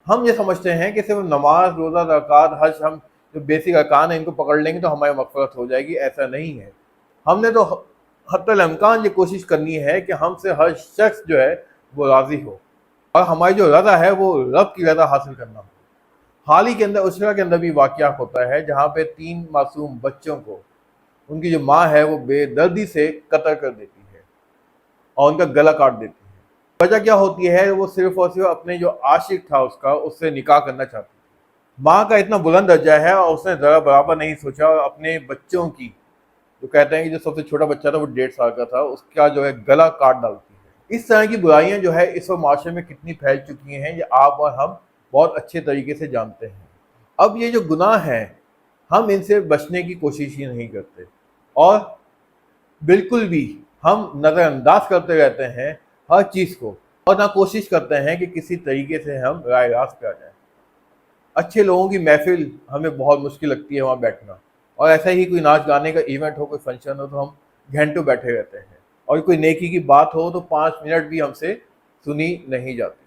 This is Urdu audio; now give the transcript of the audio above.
ہم یہ سمجھتے ہیں کہ صرف نماز، روزہ، زکوٰۃ، حج، ہم جو بیسک ارکان ہیں ان کو پکڑ لیں گے تو ہماری مغفرت ہو جائے گی. ایسا نہیں ہے. ہم نے تو حتی الامکان یہ کوشش کرنی ہے کہ ہم سے ہر شخص جو ہے وہ راضی ہو، اور ہماری جو رضا ہے وہ رب کی رضا حاصل کرنا ہو. حال ہی کے اندر اسرا کے اندر بھی واقعہ ہوتا ہے جہاں پہ 3 معصوم بچوں کو ان کی جو ماں ہے وہ بے دردی سے قتل کر دیتی ہے اور ان کا گلا کاٹ دیتی ہے. وجہ کیا ہوتی ہے؟ وہ صرف اور صرف اپنے جو عاشق تھا اس سے نکاح کرنا چاہتی تھی. ماں کا اتنا بلند درجہ ہے اور اس نے ذرا برابر نہیں سوچا اور اپنے بچوں کی، جو کہتے ہیں کہ جو سب سے چھوٹا بچہ تھا وہ 1.5 سال کا تھا، اس کا جو ہے گلا کاٹ ڈالتی ہے. اس طرح کی برائیاں جو ہے اس وقت معاشرے میں کتنی پھیل چکی ہیں یہ آپ اور ہم بہت اچھے طریقے سے جانتے ہیں. اب یہ جو گناہ ہیں ہم ان سے بچنے کی کوشش ہی نہیں کرتے، اور بالکل بھی ہم نظر انداز کرتے رہتے ہیں ہر چیز کو، اور نہ کوشش کرتے ہیں کہ کسی طریقے سے ہم رائے راست پہ آ جائیں. اچھے لوگوں کی محفل ہمیں بہت مشکل لگتی ہے وہاں بیٹھنا، اور ایسا ہی کوئی ناچ گانے کا ایونٹ ہو، کوئی فنکشن ہو تو ہم گھنٹوں بیٹھے رہتے ہیں، اور کوئی نیکی کی بات ہو تو 5 منٹ بھی ہم سے سنی نہیں جاتی.